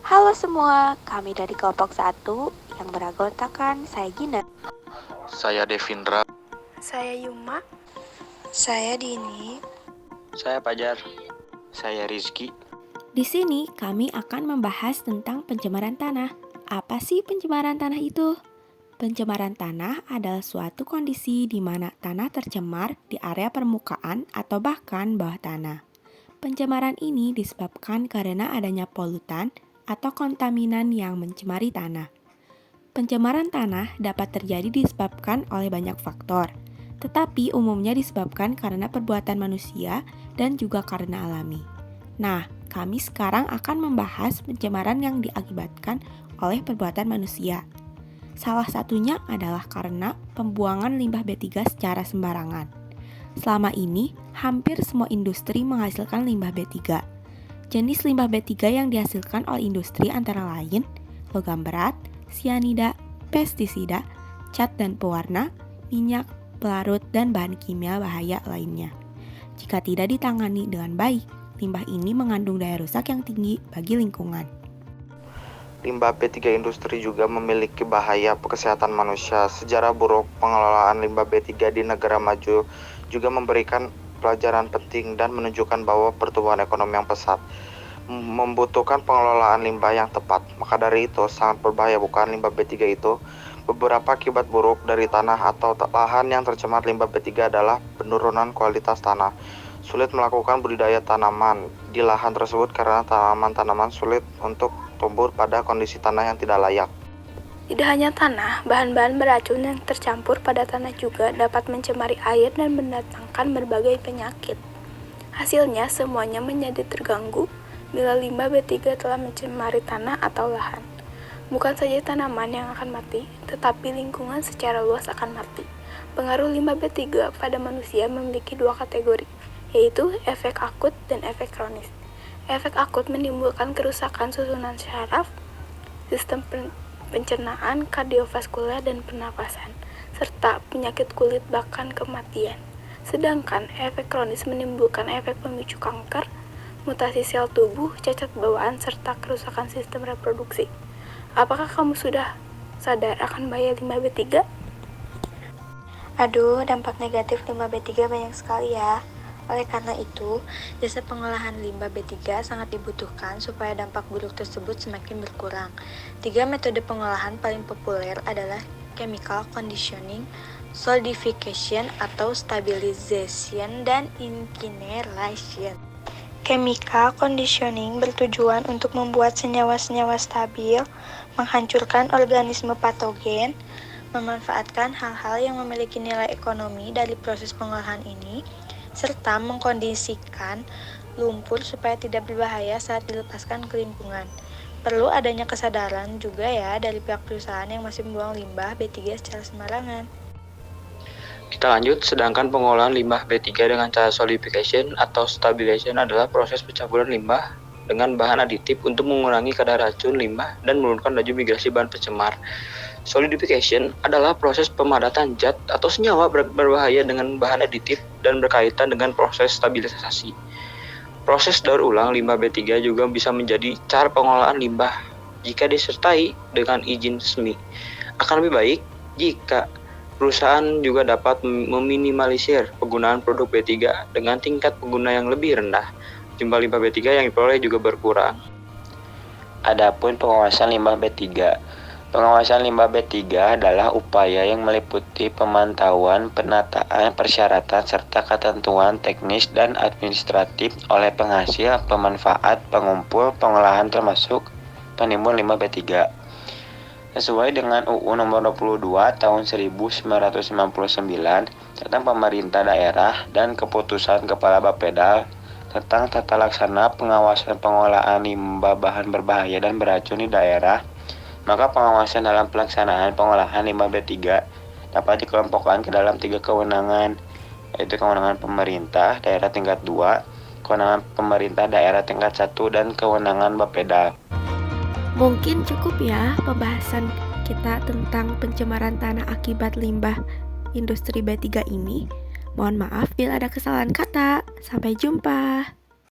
Halo semua, kami dari kelompok 1 yang beranggotakan saya Gina. Saya Devindra. Saya Yuma. Saya Dini. Saya Pajar. Saya Rizky. Di sini kami akan membahas tentang pencemaran tanah. Apa sih pencemaran tanah itu? Pencemaran tanah adalah suatu kondisi di mana tanah tercemar di area permukaan atau bahkan bawah tanah. Pencemaran ini disebabkan karena adanya polutan atau kontaminan yang mencemari tanah. Pencemaran tanah dapat terjadi disebabkan oleh banyak faktor, tetapi umumnya disebabkan karena perbuatan manusia dan juga karena alami. Nah, kami sekarang akan membahas pencemaran yang diakibatkan oleh perbuatan manusia. Salah satunya adalah karena pembuangan limbah B3 secara sembarangan. Selama ini, hampir semua industri menghasilkan limbah B3. Jenis limbah B3 yang dihasilkan oleh industri antara lain logam berat, sianida, pestisida, cat dan pewarna, minyak, pelarut, dan bahan kimia bahaya lainnya. Jika tidak ditangani dengan baik, limbah ini mengandung daya rusak yang tinggi bagi lingkungan. Limbah B3 industri juga memiliki bahaya kesehatan manusia. Sejarah buruk pengelolaan limbah B3 di negara maju juga memberikan pelajaran penting dan menunjukkan bahwa pertumbuhan ekonomi yang pesat membutuhkan pengelolaan limbah yang tepat. Maka dari itu sangat berbahaya bukan limbah B3 itu. Beberapa akibat buruk dari tanah atau lahan yang tercemar limbah B3 adalah penurunan kualitas tanah. Sulit melakukan budidaya tanaman di lahan tersebut karena tanaman-tanaman sulit untuk tumbuh pada kondisi tanah yang tidak layak. Tidak hanya tanah, bahan-bahan beracun yang tercampur pada tanah juga dapat mencemari air dan mendatangkan berbagai penyakit. Hasilnya semuanya menjadi terganggu bila limbah B3 telah mencemari tanah atau lahan. Bukan saja tanaman yang akan mati, tetapi lingkungan secara luas akan mati. Pengaruh limbah B3 pada manusia memiliki dua kategori, yaitu efek akut dan efek kronis. Efek akut menimbulkan kerusakan susunan syaraf, sistem pencernaan, kardiovaskuler, dan pernapasan, serta penyakit kulit bahkan kematian. Sedangkan efek kronis menimbulkan efek pemicu kanker, mutasi sel tubuh, cacat bawaan, serta kerusakan sistem reproduksi. Apakah kamu sudah sadar akan bahaya limbah B3? Aduh, dampak negatif limbah B3 banyak sekali ya. Oleh karena itu, jasa pengolahan limbah B3 sangat dibutuhkan supaya dampak buruk tersebut semakin berkurang. 3 metode pengolahan paling populer adalah chemical conditioning, solidification atau stabilization, dan incineration. Chemical conditioning bertujuan untuk membuat senyawa-senyawa stabil, menghancurkan organisme patogen, memanfaatkan hal-hal yang memiliki nilai ekonomi dari proses pengolahan ini, serta mengkondisikan lumpur supaya tidak berbahaya saat dilepaskan ke lingkungan. Perlu adanya kesadaran juga ya dari pihak perusahaan yang masih membuang limbah B3 secara sembarangan. Kita lanjut, sedangkan pengolahan limbah B3 dengan cara solidification atau stabilization adalah proses pencampuran limbah dengan bahan aditif untuk mengurangi kadar racun limbah dan menurunkan laju migrasi bahan pencemar. Solidification adalah proses pemadatan zat atau senyawa berbahaya dengan bahan aditif dan berkaitan dengan proses stabilisasi. Proses daur ulang limbah B3 juga bisa menjadi cara pengolahan limbah jika disertai dengan izin resmi. Akan lebih baik jika perusahaan juga dapat meminimalisir penggunaan produk B3 dengan tingkat pengguna yang lebih rendah. Jumlah limbah B3 yang diperoleh juga berkurang. Adapun pengawasan limbah B3. Pengawasan limbah B3 adalah upaya yang meliputi pemantauan, penataan, persyaratan, serta ketentuan teknis dan administratif oleh penghasil, pemanfaat, pengumpul, pengolahan termasuk penimbun limbah B3. Sesuai dengan UU Nomor 22 Tahun 1999 tentang Pemerintah Daerah dan Keputusan Kepala Bapeda tentang tata laksana pengawasan pengolahan limbah bahan berbahaya dan beracun di daerah, maka pengawasan dalam pelaksanaan pengolahan limbah B3 dapat dikelompokkan ke dalam 3 kewenangan, yaitu kewenangan pemerintah daerah tingkat 2, kewenangan pemerintah daerah tingkat 1, dan kewenangan Bapeda. Mungkin cukup ya pembahasan kita tentang pencemaran tanah akibat limbah industri B3 ini. Mohon maaf bila ada kesalahan kata. Sampai jumpa.